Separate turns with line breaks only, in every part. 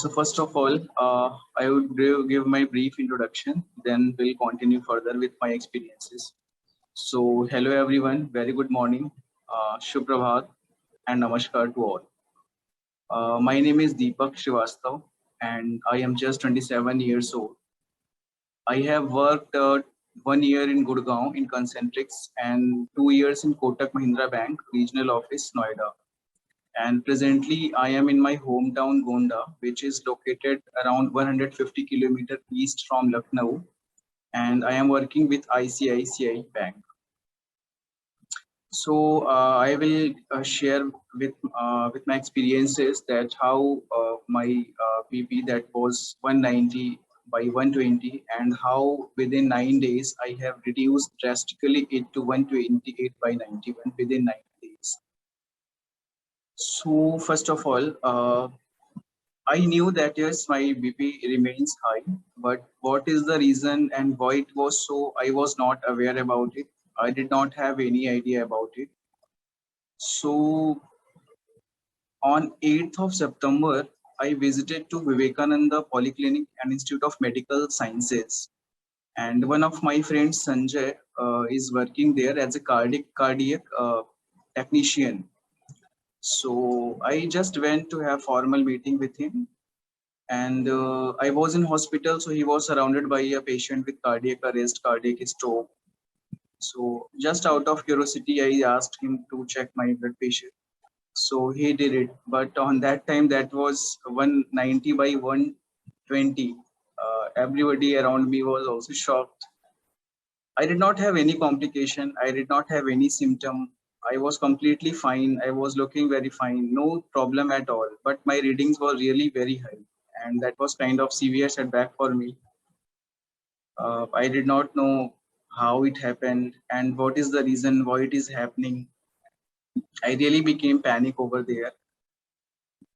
So first of all, I would give my brief introduction, then we'll continue further with my experiences. So hello everyone, very good morning, Shubh Prabhat and Namaskar to all. My name is Deepak Srivastav and I am just 27 years old. I have worked 1 year in Gurgaon in Concentrics and 2 years in Kotak Mahindra Bank, Regional Office, Noida. And presently I am in my hometown Gonda, which is located around 150 kilometers east from Lucknow, and I am working with ICICI Bank. So I will share with my experiences that how my BP that was 190 by 120 and how within 9 days I have reduced drastically it to 128 by 91 within 9 days. So first of all, I knew that yes, my BP remains high, but what is the reason and why it was so, I was not aware about it. I did not have any idea about it. So on 8th of September, I visited to Vivekananda Polyclinic and Institute of Medical Sciences. And one of my friends, Sanjay, is working there as a cardiac technician. So I just went to have formal meeting with him, and I was in hospital, so he was surrounded by a patient with cardiac arrest, cardiac stroke. So just out of curiosity, I asked him to check my blood pressure. So he did it, but on that time that was 190 by 120. Everybody around me was also shocked. I did not have any complication. I did not have any symptom. I was completely fine. I was looking very fine, no problem at all. But my readings were really very high, and that was kind of severe setback for me. I did not know how it happened and what is the reason why it is happening. I really became panic over there.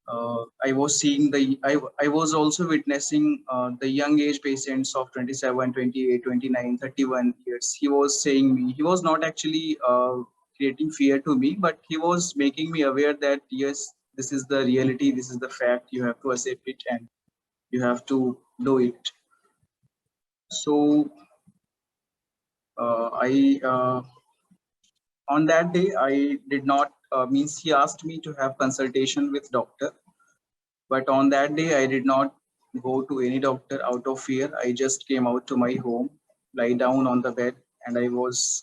I was seeing I was also witnessing the young age patients of 27, 28, 29, 31 years. He was saying me, he was not actually creating fear to me, but he was making me aware that yes, this is the reality, this is the fact, you have to accept it and you have to do it. So on that day, I did not, means he asked me to have consultation with doctor. But on that day, I did not go to any doctor out of fear. I just came out to my home, lie down on the bed, and I was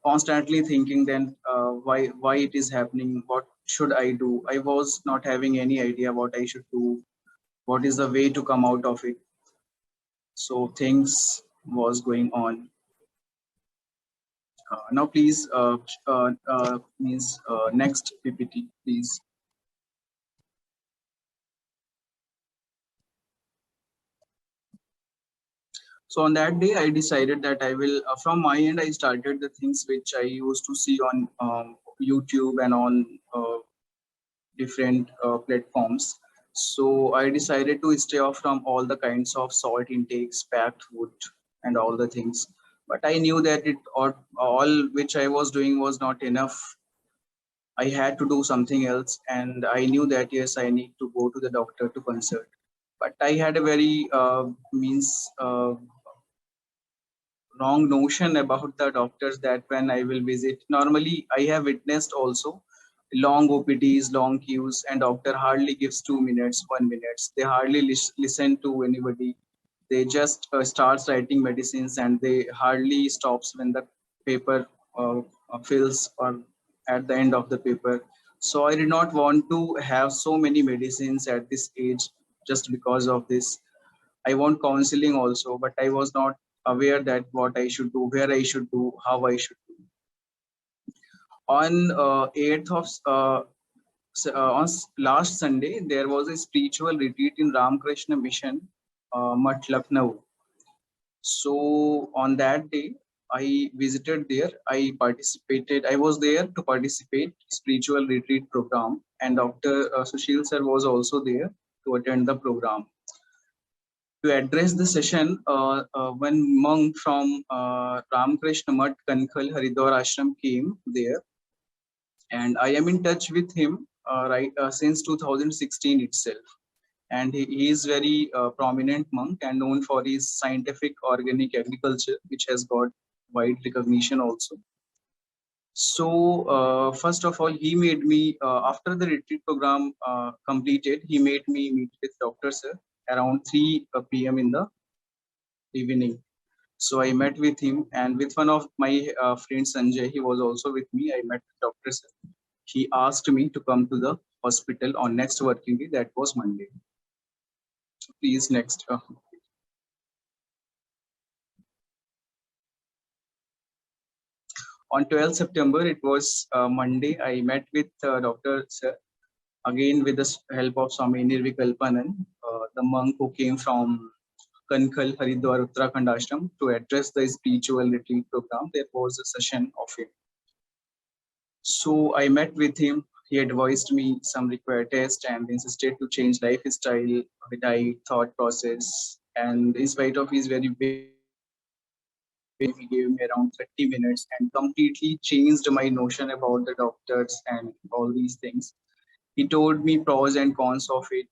constantly thinking then why it is happening, what should I do? I was not having any idea what I should do, what is the way to come out of it. So things was going on. Now please, next PPT, please. So on that day, I decided that I will, from my end, I started the things which I used to see on YouTube and on different platforms. So I decided to stay off from all the kinds of salt intakes, packed food, and all the things. But I knew that all which I was doing was not enough. I had to do something else, and I knew that yes, I need to go to the doctor to consult. But I had a very wrong notion about the doctors that when I will visit. Normally, I have witnessed also long OPDs, long queues, and doctor hardly gives 2 minutes, 1 minute. They hardly listen to anybody. They just starts writing medicines and they hardly stops when the paper fills or at the end of the paper. So I did not want to have so many medicines at this age just because of this. I want counseling also, but I was not aware that what I should do, where I should do, how I should do. On 8th of on last Sunday, there was a spiritual retreat in Ramakrishna Mission, Mat Lucknow. So on that day, I visited there. I participated. I was there to participate spiritual retreat program, and Dr. Susheel sir was also there to attend the program. To address the session, one monk from Ramakrishna Mat Kankhal Haridwar Ashram came there, and I am in touch with him since 2016 itself. and he is very prominent monk and known for his scientific organic agriculture, which has got wide recognition also. So first of all, he made me after the retreat program completed, he made me meet with Dr. Sir around 3 p.m. in the evening. So I met with him and with one of my friends, Sanjay. He was also with me. I met Dr. Sir. He asked me to come to the hospital on next working day. That was Monday. Please next. On 12th September, it was Monday. I met with Dr. Sir again with the help of Swami Nirvikalpanan, the monk who came from Kankhal, Haridwar, Uttarakhand ashram to address the spiritual retreat program. There was a session of him. So I met with him. He advised me some required tests and insisted to change lifestyle, diet, thought process. And in spite of his very big, he gave me around 30 minutes and completely changed my notion about the doctors and all these things. He told me pros and cons of it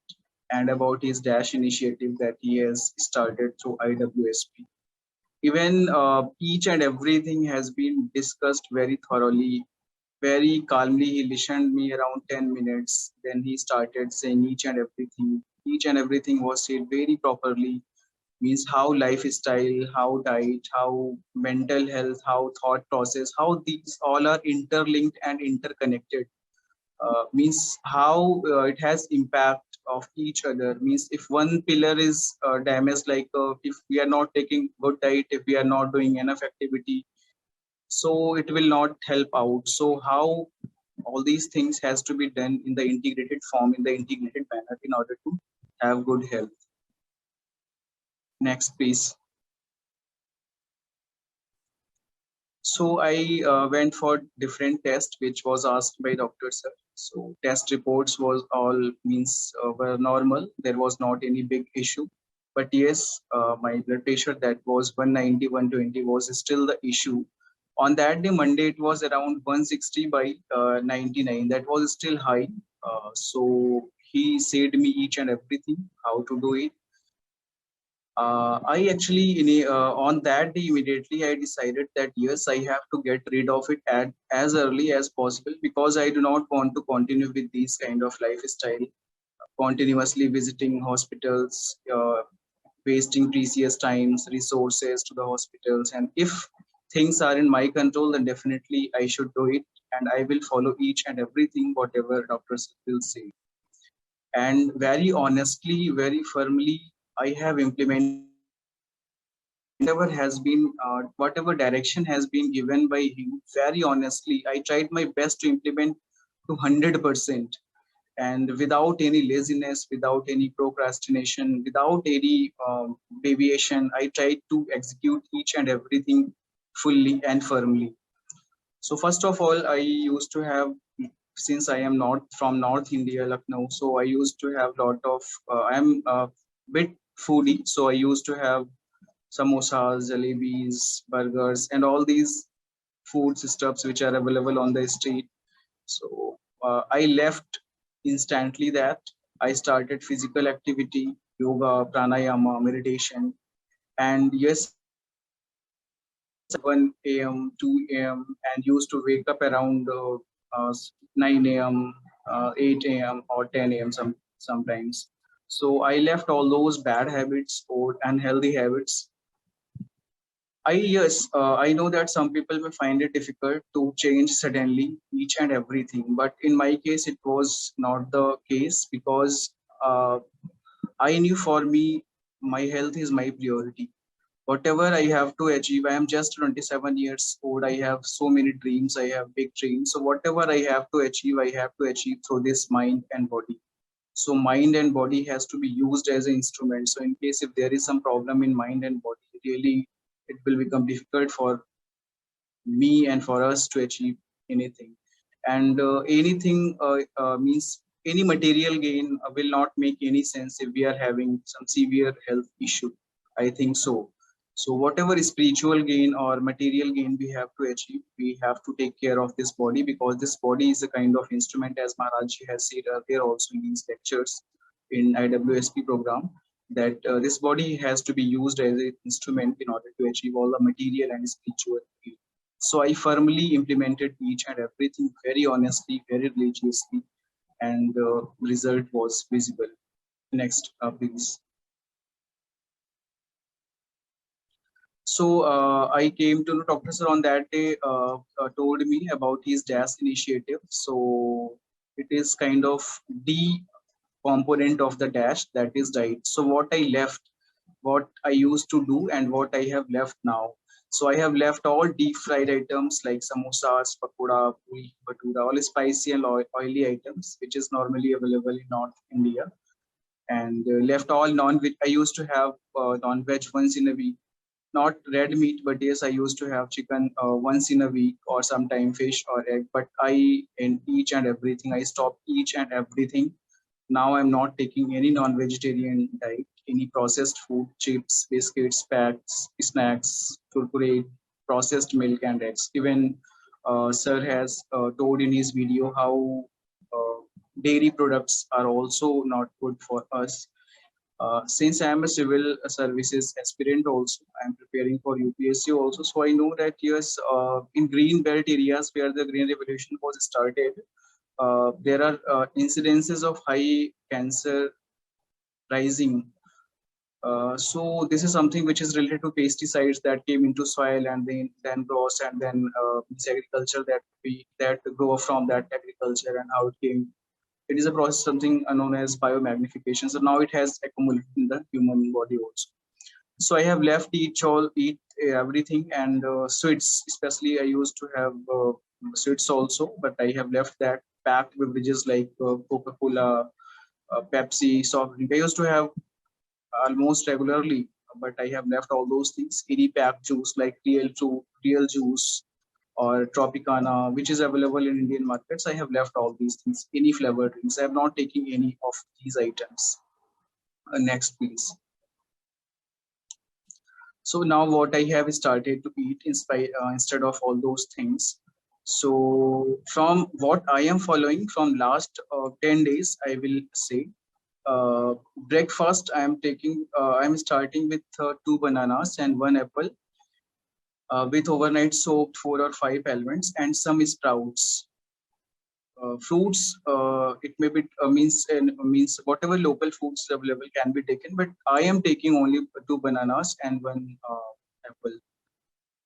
and about his Dash initiative that he has started through IWSP. Even each and everything has been discussed very thoroughly, very calmly. He listened me around 10 minutes. Then he started saying each and everything. Each and everything was said very properly. Means how lifestyle, how diet, how mental health, how thought process, how these all are interlinked and interconnected. Means how it has impact of each other. Means if one pillar is damaged, like if we are not taking good diet, if we are not doing enough activity, so it will not help out. So how all these things has to be done in the integrated form, in the integrated manner, in order to have good health. Next please. So I went for different tests, which was asked by Dr. Sir. So test reports was all means were normal. There was not any big issue. But yes, my blood pressure that was 190, 120 was still the issue. On that day, Monday, it was around 160 by 99. That was still high. So he said me each and everything, how to do it. I actually, on that day immediately, I decided that yes, I have to get rid of it as early as possible because I do not want to continue with this kind of lifestyle, continuously visiting hospitals, wasting precious times, resources to the hospitals. And if things are in my control, then definitely I should do it, and I will follow each and everything whatever doctors will say. And very honestly, very firmly, I have implemented whatever has been whatever direction has been given by him. Very honestly, I tried my best to implement to 100%, and without any laziness, without any procrastination, without any deviation, I tried to execute each and everything fully and firmly. So first of all, I used to have, since I am not from North India, Lucknow, so I used to have lot of I'm a bit foodie, so I used to have samosas, jalebis, burgers, and all these food stuffs which are available on the street. So I left instantly that. I started physical activity, yoga, pranayama, meditation, and yes, 1 a.m., 2 a.m., and used to wake up around 9 a.m., 8 a.m., or 10 a.m. Sometimes. So I left all those bad habits or unhealthy habits. I know that some people may find it difficult to change suddenly each and everything, but in my case, it was not the case because I knew for me, my health is my priority. Whatever I have to achieve, I am just 27 years old. I have so many dreams. I have big dreams. So whatever I have to achieve, I have to achieve through this mind and body. So mind and body has to be used as an instrument. So in case if there is some problem in mind and body, really it will become difficult for me and for us to achieve anything. And anything means any material gain will not make any sense if we are having some severe health issue. I think so. So whatever spiritual gain or material gain we have to achieve, we have to take care of this body because this body is a kind of instrument, as Maharaj has said earlier also in these lectures. in IWSP program that this body has to be used as an instrument in order to achieve all the material and spiritual field. So I firmly implemented each and everything very honestly, very religiously, and the result was visible. Next, please. So I came to know Dr. Sir on that day told me about his DAS initiative. So it is kind of the component of the dash, that is diet. So what I left, what I used to do and what I have left now. So I have left all deep fried items like samosas, pakoda, puri, bhatura, all spicy and oily items, which is normally available in North India. And left all non-veg. I used to have non-veg once in a week, not red meat, but yes, I used to have chicken once in a week or sometime fish or egg. But I, in each and everything, I stopped each and everything. Now I'm not taking any non-vegetarian diet, any processed food, chips, biscuits, packs, snacks, kurkure, processed milk and eggs. Even Sir has told in his video how dairy products are also not good for us. Since I am a civil services aspirant also, I am preparing for UPSC also. So I know that yes, in green belt areas where the green revolution was started, there are incidences of high cancer rising. So this is something which is related to pesticides that came into soil and then grows and then this agriculture that grow from that agriculture and how it came. It is a process something known as biomagnification. So now it has accumulated in the human body also. So I have left eat everything and sweets. Especially I used to have sweets also, but I have left that. Packed beverages like Coca-Cola, Pepsi, soft drink. I used to have almost regularly, but I have left all those things. Any packed juice like real juice or Tropicana, which is available in Indian markets. I have left all these things. Any flavored drinks. I have not taken any of these items. Next, please. So now what I have started to eat instead of all those things. So from what I am following from last 10 days, I will say breakfast I am taking, I'm starting with 2 bananas and 1 apple with overnight soaked 4 or 5 almonds and some sprouts. Fruits, it may be means whatever local foods available can be taken, but I am taking only 2 bananas and 1 apple.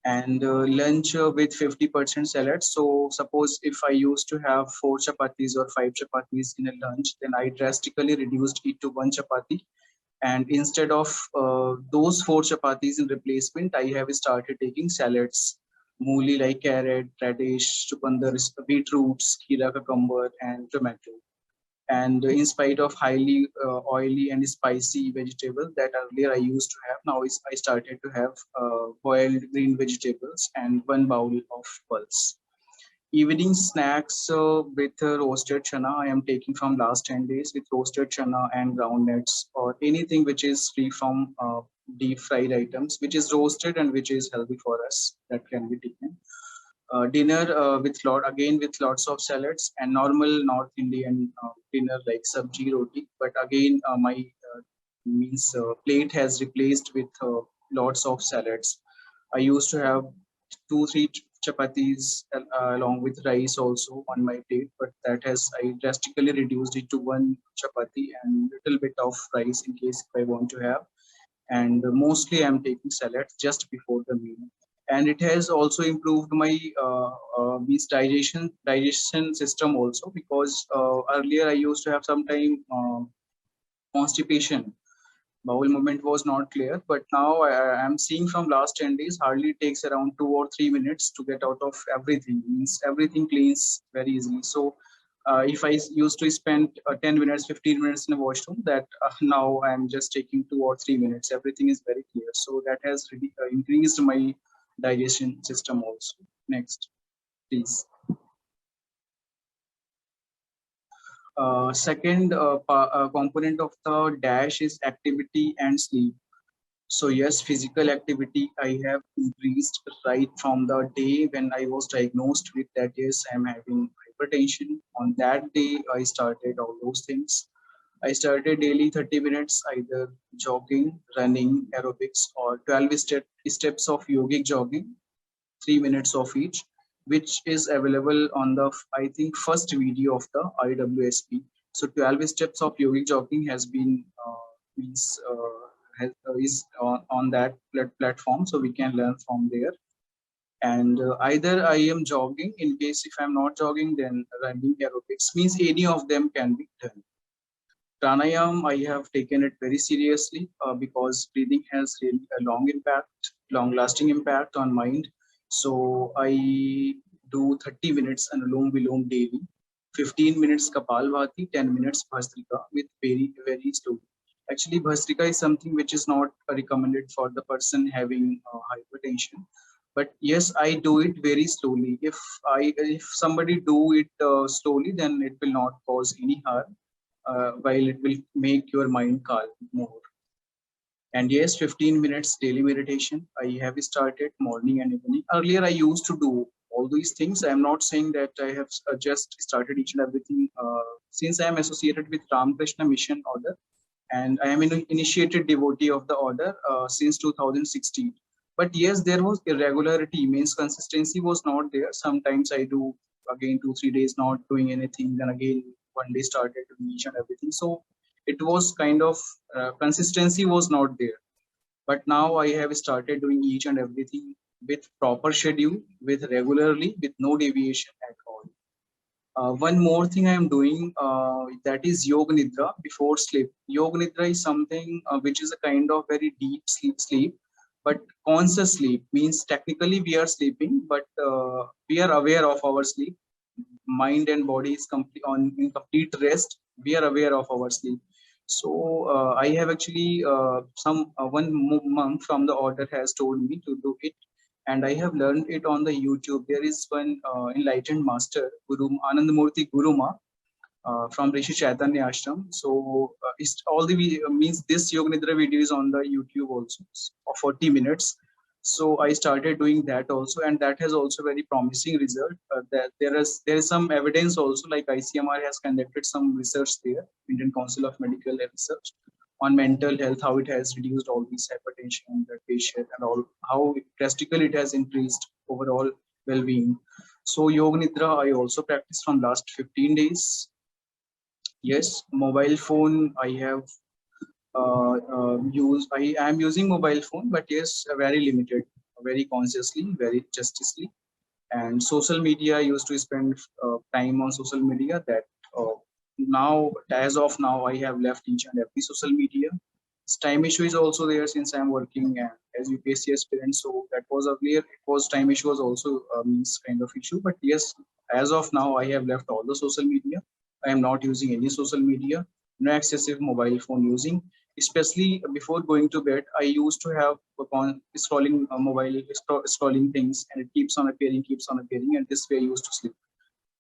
And lunch with 50% salad. So suppose if I used to have 4 chapatis or 5 chapatis in a lunch, then I drastically reduced it to 1 chapati. And instead of those 4 chapatis in replacement, I have started taking salads, mooli like carrot, radish, chukandar, beetroots, kheera, cucumber, and tomato. And in spite of highly oily and spicy vegetable that earlier I used to have, now I started to have boiled green vegetables and 1 bowl of pulse. Evening snacks with roasted chana I am taking from last 10 days with roasted chana and groundnuts or anything which is free from deep fried items, which is roasted and which is healthy for us, that can be taken. Dinner with lots of salads and normal North Indian dinner like sabji roti. But again, my plate has replaced with lots of salads. I used to have 2 3 chapatis along with rice also on my plate, but that has I drastically reduced it to 1 chapati and little bit of rice in case if I want to have. And mostly I'm taking salad just before the meal. And it has also improved my digestion system also, because earlier I used to have sometime constipation. Bowel movement was not clear, but now I am seeing from last 10 days hardly takes around 2 or 3 minutes to get out of everything. Means everything cleans very easily. So if I used to spend 10 minutes, 15 minutes in a washroom, that now I'm just taking 2 or 3 minutes. Everything is very clear. So that has really increased my digestion system also. Next, please. Second component of the dash is activity and sleep. So yes, physical activity I have increased right from the day when I was diagnosed with that. Yes, I am having hypertension. On that day, I started all those things. I started daily 30 minutes, either jogging, running, aerobics, or 12 steps of yogic jogging, 3 minutes of each, which is available on the, I think, first video of the IWSP. So 12 steps of yogic jogging has been is on that platform, so we can learn from there. And either I am jogging. In case if I'm not jogging, then running, aerobics, means any of them can be done. Pranayam, I have taken it very seriously because breathing has really a long-lasting impact on mind. So I do 30 minutes Anulom Vilom daily, 15 minutes Kapalbhati, 10 minutes Bhastrika with very slowly. Actually, Bhastrika is something which is not recommended for the person having hypertension. But yes, I do it very slowly. If somebody do it slowly, then it will not cause any harm, while it will make your mind calm more. And yes, 15 minutes daily meditation. I have started morning and evening. Earlier, I used to do all these things. I am not saying that I have just started each and everything. Since I am associated with Ramakrishna Mission Order, and I am an initiated devotee of the order since 2016. But yes, there was irregularity, means consistency was not there. Sometimes I do again 2 3 days not doing anything, then again one day started doing each and everything. So it was kind of consistency was not there. But now I have started doing each and everything with proper schedule, with regularly, with no deviation at all. One more thing I am doing, that is yoga nidra before sleep. Yoga nidra is something which is a kind of very deep sleep, but conscious sleep, means technically we are sleeping, but we are aware of our sleep. Mind and body is in complete rest. We are aware of our sleep. So I have actually one monk from the order has told me to do it, and I have learned it on the YouTube. There is one enlightened master, Guru Anandamurti Guruma, from Rishi Chaitanya Ashram. So it's all the means this Yoga Nidra video is on the YouTube also of 40 minutes. So I started doing that also, and that has also very promising result. That there is some evidence also, like ICMR has conducted some research there, Indian Council of Medical Research, on mental health, how it has reduced all these hypertension, blood pressure, and all, how drastically it has increased overall well-being. So Yoga Nidra I also practice from last 15 days. Yes, mobile phone I have used. I am using mobile phone, but yes, very limited, very consciously, very justly. And social media, I used to spend time on social media. That now, as of now, I have left each and every social media. Time issue is also there since I am working as UPSC aspirant. So that was earlier. It was time issue was also means kind of issue. But yes, as of now, I have left all the social media. I am not using any social media. No excessive mobile phone using. Especially before going to bed, I used to have upon scrolling scrolling things, and it keeps on appearing, and this way I used to sleep.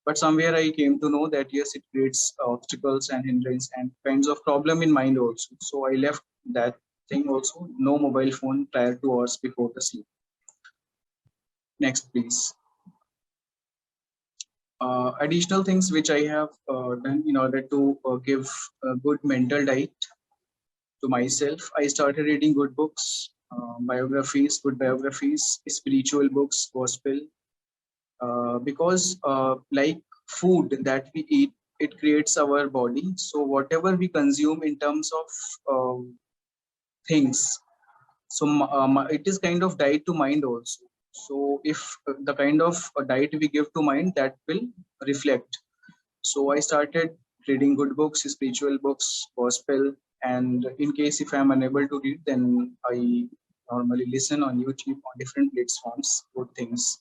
But somewhere I came to know that yes, it creates obstacles and hindrance and kinds of problem in mind also. So I left that thing also. No mobile phone prior to hours before the sleep. Next, please. Additional things which I have done in order to give a good mental diet to myself. I started reading good books, good biographies, spiritual books, gospel, because like food that we eat, it creates our body. So whatever we consume in terms of things, so it is kind of diet to mind also. So if the kind of diet we give to mind, that will reflect. So I started reading good books, spiritual books, gospel, and in case if I am unable to read, then I normally listen on YouTube on different platforms, good things.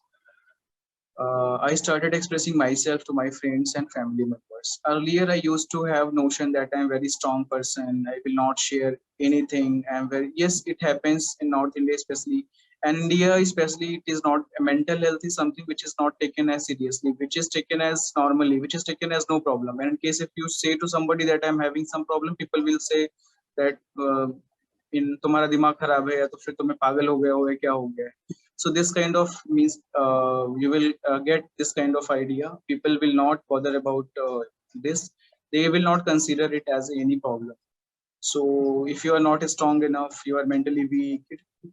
I started expressing myself to my friends and family members. Earlier, I used to have notion that I'm a very strong person. I will not share anything. Yes, it happens in North India, especially. And India, especially, it is not, mental health is something which is not taken as seriously, which is taken as normally, which is taken as no problem. And in case if you say to somebody that I'm having some problem, people will say that in तुम्हारा दिमाग खराब है या तो फिर तुम्हें पागल हो गया हो या क्या हो गया है. So this kind of means you will get this kind of idea. People will not bother about this. they will not consider it as any problem. So if you are not strong enough, you are mentally weak.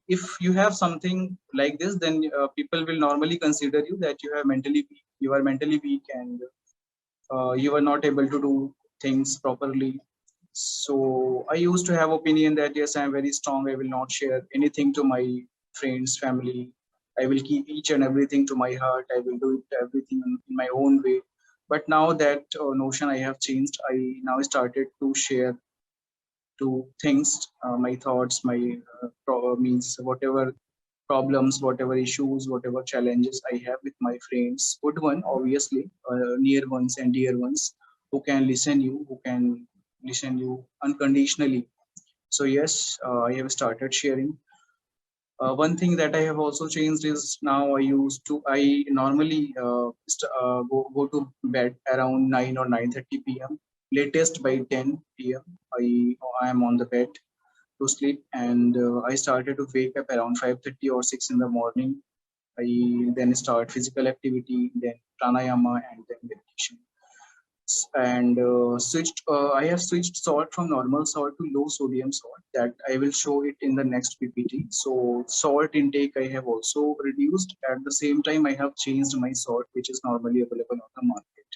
If you have something like this, then people will normally consider you that you have mentally weak. You are mentally weak, and you are not able to do things properly. So I used to have opinion that yes, I am very strong. I will not share anything to my friends, family. I will keep each and everything to my heart. I will do it everything in my own way. But now that notion I have changed, I now started to share to things, my thoughts, my means whatever problems, whatever issues, whatever challenges I have with my friends. Good one, obviously, near ones and dear ones, who can listen you, who can listen you unconditionally. So yes, I have started sharing. One thing that I have also changed is now I normally go to bed around 9 or 9:30 p.m. Latest by 10 p.m. I am on the bed to sleep, and I started to wake up around 5:30 or 6 in the morning. I then start physical activity, then pranayama, and then meditation. And switched. I have switched salt from normal salt to low sodium salt. That I will show it in the next PPT. So salt intake I have also reduced. At the same time, I have changed my salt, which is normally available on the market.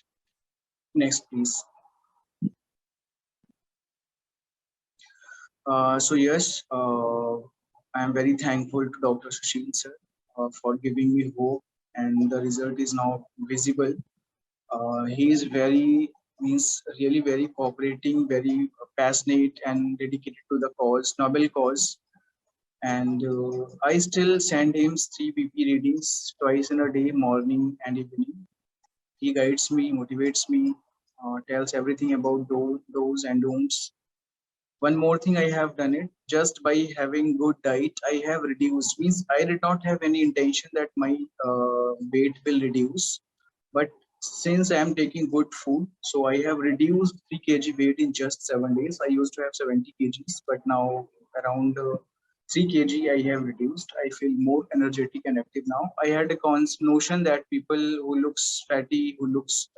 Next, please. So yes, I am very thankful to Dr. Susheel sir for giving me hope, and the result is now visible. He is very means really very cooperating, very passionate, and dedicated to the cause, noble cause. And I still send him 3 PP readings twice in a day, morning and evening. He guides me, motivates me, tells everything about those and don'ts. One more thing I have done it just by having good diet. I have reduced, means I did not have any intention that my weight will reduce, but since I am taking good food, so I have reduced 3 kg weight in just 7 days. I used to have 70 kgs, but now around 3 kg I have reduced. I feel more energetic and active now. I had a notion that people who looks fatty, who looks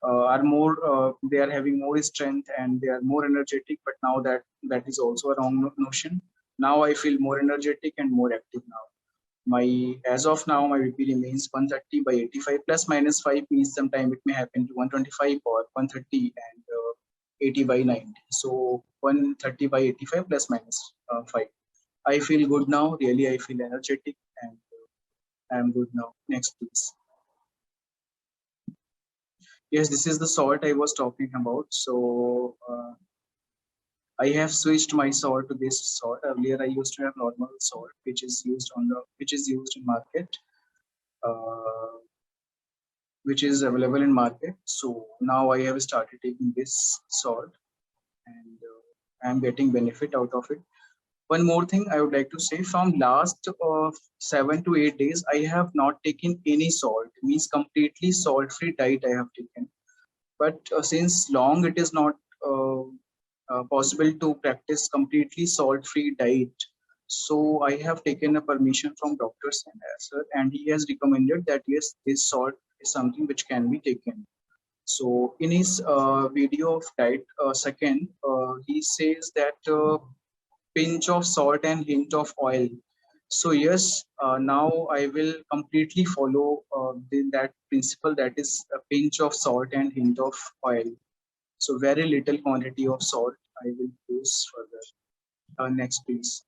are more they are having more strength and they are more energetic, but now that is also a wrong notion. Now I feel more energetic and more active now. My As of now, my VP remains 130 by 85 plus minus 5, means sometime it may happen to 125 or 130 and 80 by 90. So 130 by 85 plus minus 5. I feel good now, really. I feel energetic, and I am good now. Next, please. Yes, this is the salt I was talking about. So I have switched my salt to this salt. Earlier, I used to have normal salt, which is used in market, uh, which is available in market. So now I have started taking this salt, and I am getting benefit out of it. One more thing I would like to say: from last 7 to 8 days, I have not taken any salt. Means completely salt-free diet I have taken. But since long it is not uh, possible to practice completely salt-free diet, so I have taken a permission from Dr. Sir, and he has recommended that yes, this salt is something which can be taken. So in his video of diet second, he says that pinch of salt and hint of oil. So yes, now I will completely follow that principle, that is a pinch of salt and hint of oil. So very little quantity of salt I will use further. Next, please.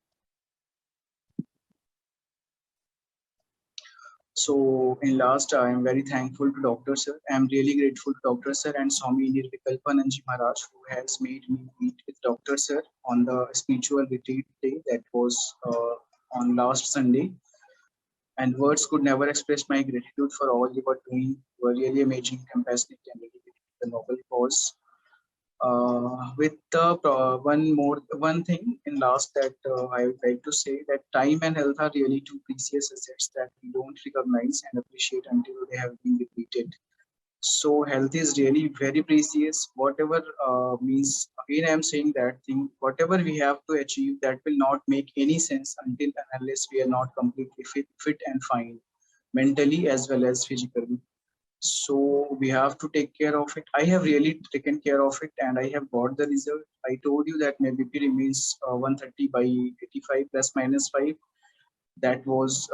So in last, I am very thankful to Dr. Sir. I am really grateful to Dr. Sir and Swami Nirvikalpananji Maharaj, who has made me meet with Dr. Sir on the spiritual retreat day that was on last Sunday. And words could never express my gratitude for all you were doing. You were really amazing, compassionate, and dedicated to the noble cause. With the one thing in last that I would like to say, that time and health are really two precious assets that we don't recognize and appreciate until they have been depleted. So health is really very precious. Whatever means, again, I am saying that thing. Whatever we have to achieve, that will not make any sense until and unless we are not completely fit and fine, mentally as well as physically. So we have to take care of it. I have really taken care of it and I have got the result. I told you that my BP remains 130 by 85 plus minus 5. That was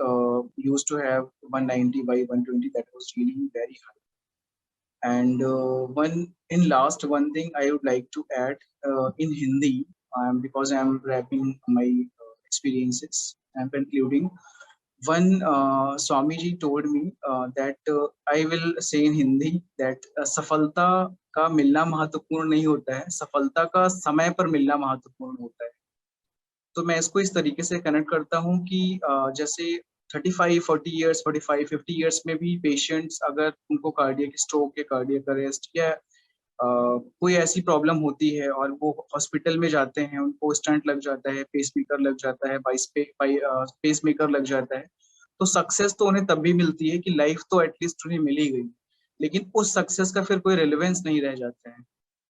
used to have 190 by 120. That was really very high. And one in last one thing I would like to add in Hindi, because I'm wrapping my experiences. I'm concluding. One Swami ji told me that I will say in Hindi that सफलता का मिलना महत्वपूर्ण नहीं होता है, सफलता का समय पर मिलना महत्वपूर्ण होता है. तो मैं इसको इस तरीके से कनेक्ट करता हूँ कि जैसे 35 40 इयर्स 45 50 इयर्स में भी पेशेंट्स अगर उनको कार्डियक स्ट्रोक या कार्डियक अरेस्ट या कोई ऐसी प्रॉब्लम होती है और वो हॉस्पिटल में जाते हैं, उनको स्टंट लग जाता है, पेसमेकर लग जाता है, पेसमेकर लग जाता है, तो सक्सेस तो उन्हें तब भी मिलती है कि लाइफ तो एटलीस्ट उन्हें मिल ही गई, लेकिन उस सक्सेस का फिर कोई रेलेवेंस नहीं रह जाता है.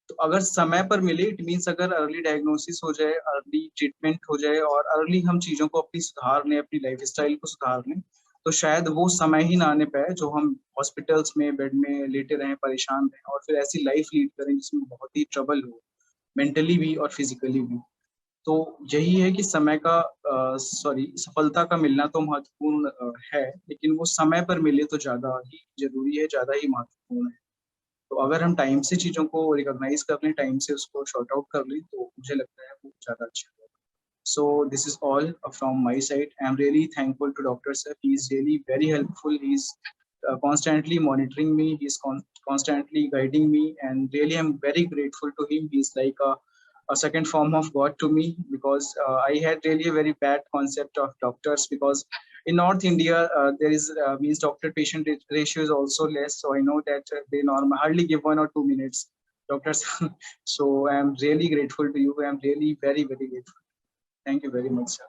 तो अगर समय पर मिले, इट मीन्स अगर अर्ली डायग्नोसिस हो जाए, अर्ली ट्रीटमेंट हो जाए और अर्ली हम चीजों को अपनी सुधार लें, अपनी लाइफ स्टाइल को सुधार लें, तो शायद वो समय ही ना आने पाए जो हम हॉस्पिटल्स में बेड में लेटे रहें, परेशान रहें और फिर ऐसी लाइफ लीड करें जिसमें बहुत ही ट्रबल हो, मेंटली भी और फिजिकली भी. तो यही है कि समय का सफलता का मिलना तो महत्वपूर्ण है, लेकिन वो समय पर मिले तो ज्यादा ही जरूरी है, ज्यादा ही महत्वपूर्ण है. तो अगर हम टाइम से चीजों को रिकॉग्नाइज कर लें, टाइम से उसको शॉर्ट आउट कर लें, तो मुझे लगता है वो ज्यादा अच्छा होगा. So this is all from my side. I am really thankful to Dr. Sir. He is really very helpful. He's constantly monitoring me. He's constantly guiding me, and really I'm very grateful to him. He's like a second form of God to me, because I had really a very bad concept of doctors, because in North India there is means doctor patient ratio is also less. So I know that they hardly give 1 or 2 minutes doctors. So I am really grateful to you. I am really very grateful. Thank you very much, sir.